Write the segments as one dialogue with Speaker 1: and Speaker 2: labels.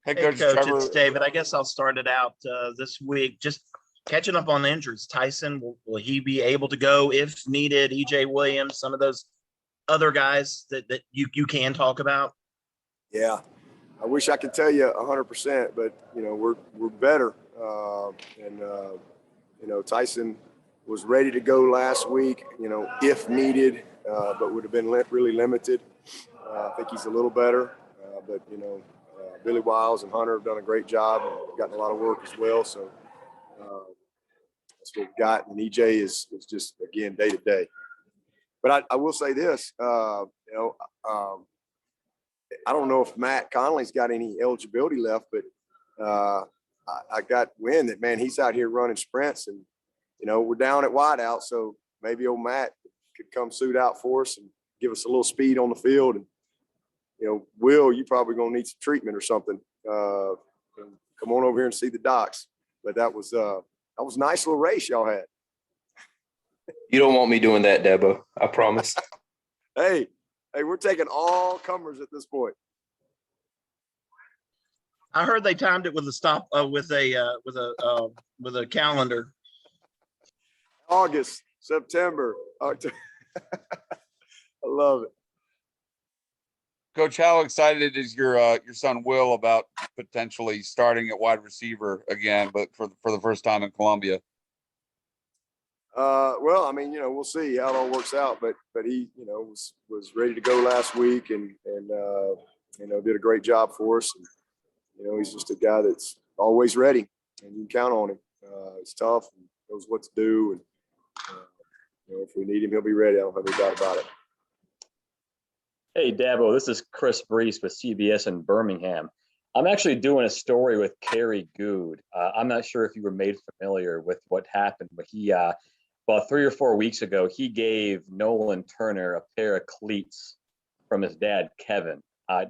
Speaker 1: Head
Speaker 2: Hey,
Speaker 1: coach
Speaker 2: Coach,
Speaker 1: Trevor.
Speaker 2: it's David. I guess I'll start it out this week. Just catching up on the injuries. Tyson, will he be able to go if needed? EJ Williams, some of those other guys that you can talk about?
Speaker 3: Yeah, I wish I could tell you 100%, but we're better. Tyson was ready to go last week. If needed, but would have been really limited. I think he's a little better, but Billy Wiles and Hunter have done a great job and gotten a lot of work as well. So that's what we've got. And EJ is just again day to day. But I will say this, I don't know if Matt Conley's got any eligibility left, but I got wind that, man, he's out here running sprints and, we're down at wideout. So maybe old Matt could come suit out for us and give us a little speed on the field. And, Will, you probably going to need some treatment or something. Come on over here and see the docs. But that was a nice little race y'all had.
Speaker 4: You don't want me doing that, Dabo. I promise.
Speaker 3: Hey, we're taking all comers at this point.
Speaker 2: I heard they timed it with a stop with a calendar.
Speaker 3: August, September, October. I love it.
Speaker 1: Coach, how excited is your son Will about potentially starting at wide receiver again, but for the first time in Columbia?
Speaker 3: Well, I mean, we'll see how it all works out, but he, was ready to go last week and did a great job for us. And, he's just a guy that's always ready, and you can count on him. He's tough and knows what to do, and if we need him, he'll be ready. I don't have any doubt about it.
Speaker 5: Hey, Dabo, this is Chris Brees with CBS in Birmingham. I'm actually doing a story with Carson Good. I'm not sure if you were made familiar with what happened, but he, about 3 or 4 weeks ago, he gave Nolan Turner a pair of cleats from his dad, Kevin.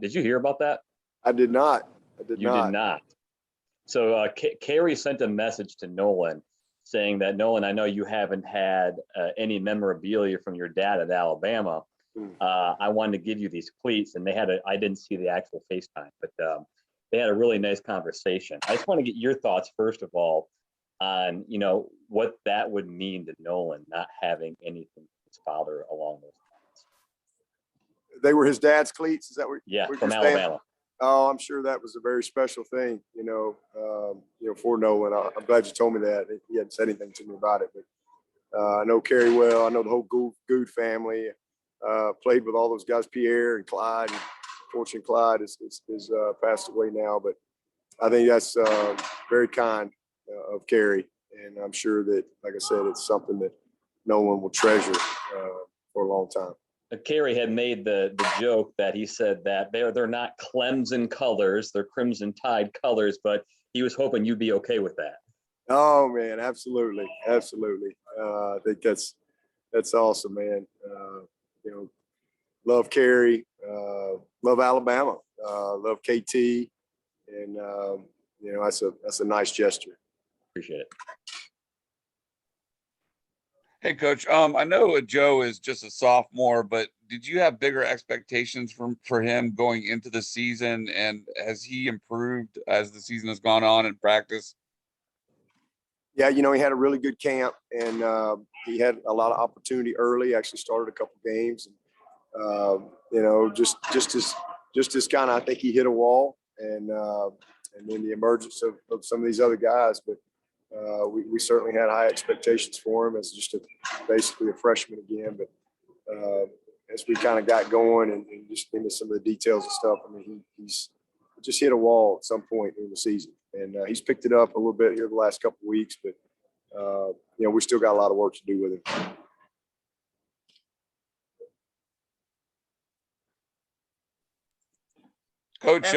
Speaker 5: Did you hear about that?
Speaker 3: I did not.
Speaker 5: You did not. So Carrie sent a message to Nolan saying that, Nolan, I know you haven't had any memorabilia from your dad at Alabama. I wanted to give you these cleats, and I didn't see the actual FaceTime, but they had a really nice conversation. I just want to get your thoughts, first of all, on, what that would mean to Nolan, not having anything from his father along those lines.
Speaker 3: They were his dad's cleats? Is that what?
Speaker 5: Yeah, from Alabama.
Speaker 3: Oh, I'm sure that was a very special thing, for Nolan. I'm glad you told me that. He hadn't said anything to me about it, but I know Kerry well. I know the whole Good family. Played with all those guys, Pierre and Clyde. Fortunately, Clyde is passed away now, but I think that's very kind of Kerry, and I'm sure that, like I said, it's something that no one will treasure for a long time.
Speaker 5: Kerry had made the joke that he said that they're not Clemson colors, they're Crimson Tide colors, but he was hoping you'd be okay with that.
Speaker 3: Oh man, absolutely. I think that's awesome, man. Love Kerry, love Alabama, love KT, and that's a nice gesture.
Speaker 5: Appreciate it.
Speaker 1: Hey, Coach. I know Joe is just a sophomore, but did you have bigger expectations for him going into the season? And has he improved as the season has gone on in practice?
Speaker 3: Yeah, he had a really good camp, and he had a lot of opportunity early. Actually, started a couple games, and just as kind of, I think he hit a wall, and then the emergence of some of these other guys, but. We certainly had high expectations for him as just basically a freshman again. But as we kind of got going and just into some of the details and stuff, I mean, he's just hit a wall at some point in the season. And he's picked it up a little bit here the last couple of weeks. But, we still got a lot of work to do with him.
Speaker 1: Coach,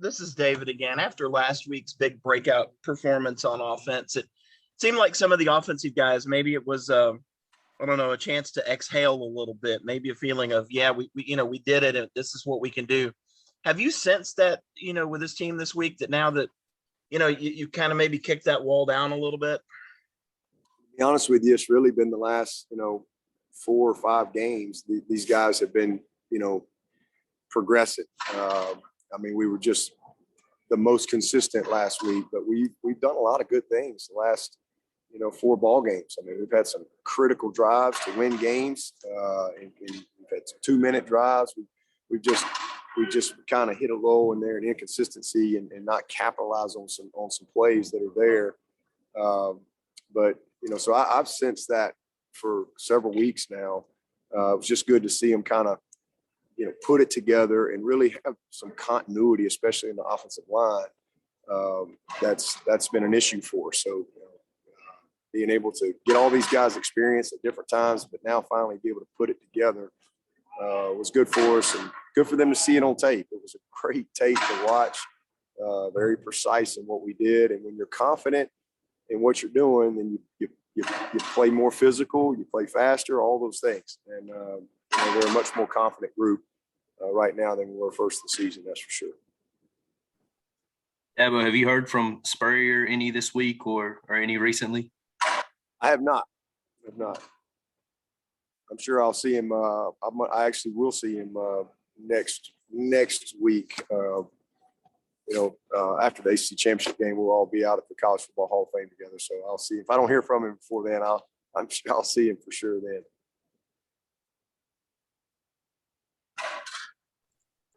Speaker 2: this is David again. After last week's big breakout performance on offense, it seemed like some of the offensive guys, maybe it was, a chance to exhale a little bit, maybe a feeling of, we did it and this is what we can do. Have you sensed that, with this team this week, that now that, you kind of maybe kicked that wall down a little bit?
Speaker 3: To be honest with you, it's really been the last, 4 or 5 games. These guys have been, progressing. We were just the most consistent last week, but we've done a lot of good things the last 4 ball games. I mean, we've had some critical drives to win games, and we've had some 2-minute drives. We just kind of hit a lull in there in inconsistency and not capitalize on some plays that are there. But so I've sensed that for several weeks now. It was just good to see them kind of put it together and really have some continuity, especially in the offensive line. That's been an issue for us. So being able to get all these guys experience at different times, but now finally be able to put it together was good for us and good for them to see it on tape. It was a great tape to watch, very precise in what we did. And when you're confident in what you're doing, then you play more physical, you play faster, all those things. And we're a much more confident group right now than we were first of the season, that's for sure.
Speaker 6: Dabo, have you heard from Spurrier any this week or any recently?
Speaker 3: I have not. I'm sure I'll see him. I actually will see him next week. After the ACC championship game, we'll all be out at the College Football Hall of Fame together. So I'll see. If I don't hear from him before then, I'll see him for sure then.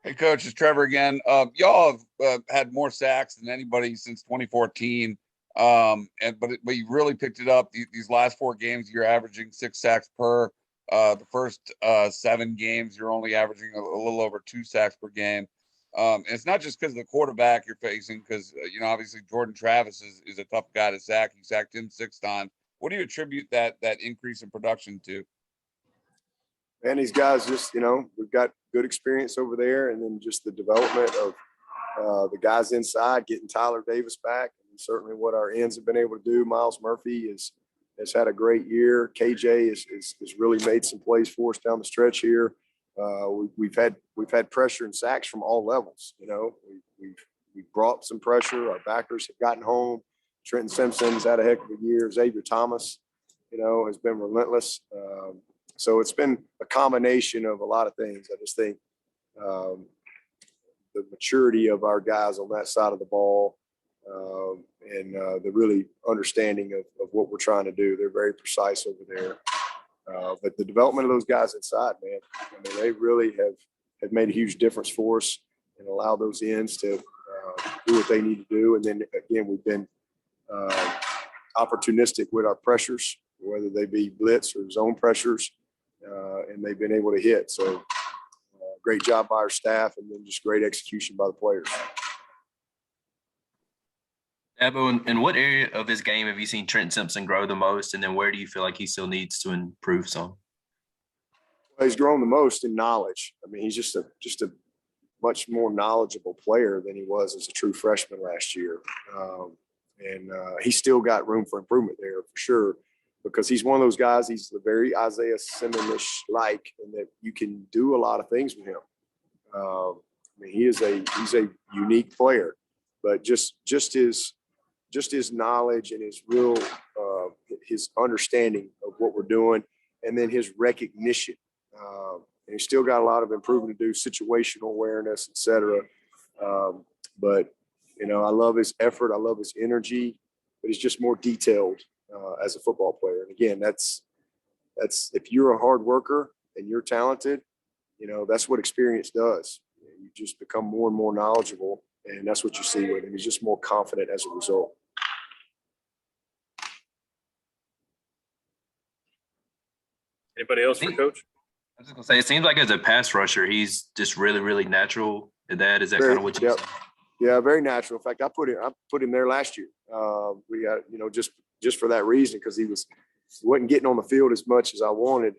Speaker 1: Hey, Coach, it's Trevor again. Y'all have had more sacks than anybody since 2014. But you really picked it up these last 4 games. You're averaging 6 sacks per. The first 7 games, you're only averaging a little over 2 sacks per game. And it's not just because of the quarterback you're facing, because obviously Jordan Travis is a tough guy to sack. You sacked him 6 times. What do you attribute that increase in production to?
Speaker 3: And these guys just, we've got good experience over there, and then just the development of the guys inside, getting Tyler Davis back, and certainly what our ends have been able to do. Miles Murphy has had a great year. KJ has really made some plays for us down the stretch here. We've had pressure and sacks from all levels. We've brought some pressure. Our backers have gotten home. Trenton Simpson's had a heck of a year. Xavier Thomas, has been relentless. So it's been a combination of a lot of things. I just think the maturity of our guys on that side of the ball, and the really understanding of what we're trying to do. They're very precise over there. But the development of those guys inside, man, they really have made a huge difference for us and allow those ends to do what they need to do. And then again, we've been opportunistic with our pressures, whether they be blitz or zone pressures, and they've been able to hit. So great job by our staff, and then just great execution by the players.
Speaker 6: Dabo, in what area of his game have you seen Trenton Simpson grow the most, and then where do you feel like he still needs to improve some?
Speaker 3: Well, he's grown the most in knowledge. I mean, he's just a much more knowledgeable player than he was as a true freshman last year. And he's still got room for improvement there for sure, because he's one of those guys. He's the very Isaiah Simmons like, and that you can do a lot of things with him. I mean, he's a unique player, but just his knowledge and his real his understanding of what we're doing, and then his recognition. And he's still got a lot of improvement to do, situational awareness, et cetera. But I love his effort. I love his energy, but he's just more detailed as a football player. And again, that's if you're a hard worker and you're talented, that's what experience does. You just become more and more knowledgeable, and that's what you see with him. He's just more confident as a result.
Speaker 7: Anybody else for Coach?
Speaker 6: I was just gonna say, it seems like as a pass rusher, he's just really, really natural at that. Is that kind of what you?
Speaker 3: Yep. Yeah, very natural. In fact, I put him there last year. We got just for that reason, because he wasn't getting on the field as much as I wanted,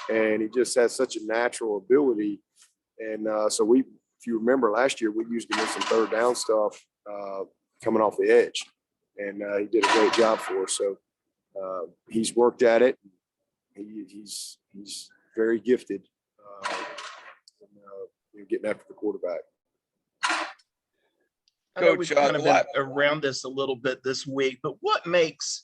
Speaker 3: and he just has such a natural ability. And so if you remember last year, we used him in some third down stuff coming off the edge, and he did a great job for us. So he's worked at it. He's very gifted in getting after the quarterback.
Speaker 2: I know we've kind of been around this a little bit this week, but what makes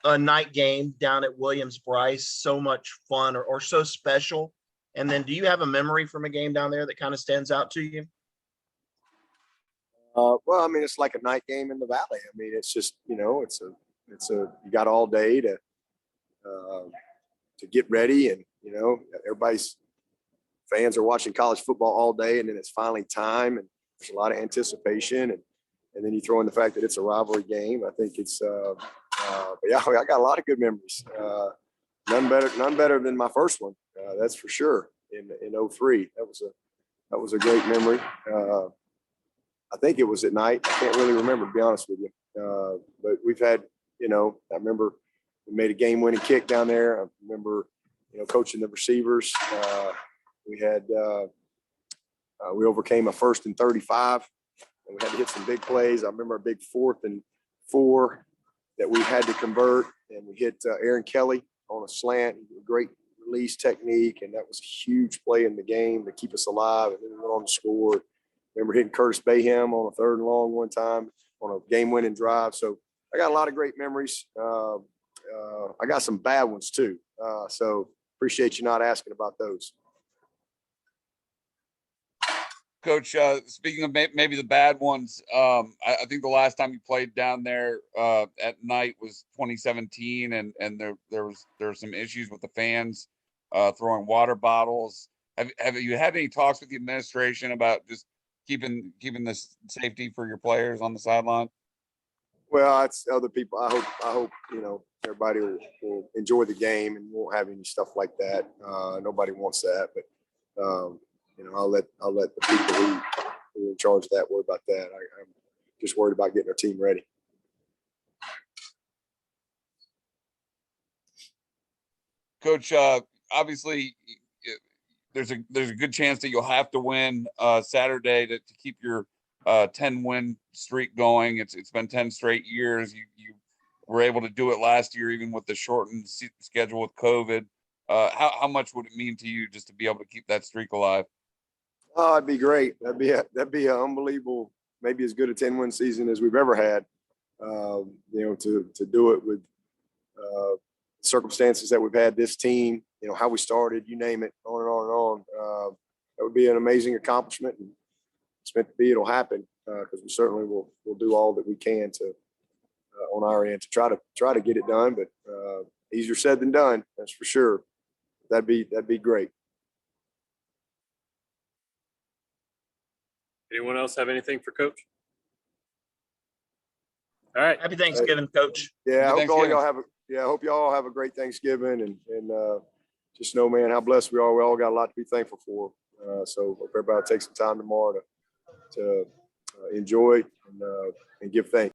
Speaker 2: a night game down at Williams-Brice so much fun or so special? And then do you have a memory from a game down there that kind of stands out to you?
Speaker 3: Well, I mean, it's like a night game in the Valley. I mean, it's just, you got all day to get ready, and everybody's fans are watching college football all day, and then it's finally time, and there's a lot of anticipation, and then you throw in the fact that it's a rivalry game. I think it's, but yeah, I got a lot of good memories. None better than my first one. That's for sure. In '03, that was a great memory. I think it was at night. I can't really remember, to be honest with you. But we've had, I remember we made a game-winning kick down there. I remember, coaching the receivers. We overcame a 1st and 35, and we had to hit some big plays. I remember a big 4th and 4 that we had to convert, and we hit Aaron Kelly on a slant, great release technique, and that was a huge play in the game to keep us alive, and then we went on to score. Remember hitting Curtis Bayham on a 3rd and long one time on a game-winning drive. So I got a lot of great memories. I got some bad ones too. So appreciate you not asking about those.
Speaker 1: Coach, speaking of maybe the bad ones, I think the last time you played down there at night was 2017, and there were some issues with the fans throwing water bottles. Have you had any talks with the administration about just keeping this safety for your players on the sideline?
Speaker 3: Well, it's other people. I hope everybody will enjoy the game and won't have any stuff like that. Nobody wants that, but I'll let the people who are in charge of that worry about that. I'm just worried about getting our team ready.
Speaker 1: Coach, obviously there's a good chance that you'll have to win Saturday to keep your 10-win streak going. It's been 10 straight years. You were able to do it last year, even with the shortened schedule with COVID. How much would it mean to you just to be able to keep that streak alive?
Speaker 3: Oh, it'd be great. That'd be an unbelievable, maybe as good a 10-win season as we've ever had. To do it with circumstances that we've had this team, how we started, you name it, on and on and on. That would be an amazing accomplishment, and it's meant to be. It'll happen because we certainly will do all that we can to on our end to try to get it done. But easier said than done, that's for sure. That'd be great.
Speaker 7: Anyone else have anything for Coach? All right.
Speaker 2: Happy Thanksgiving, Coach.
Speaker 3: Yeah, I hope y'all have a great Thanksgiving, and just know, man, how blessed we are. We all got a lot to be thankful for. So hope everybody takes some time tomorrow to enjoy and give thanks.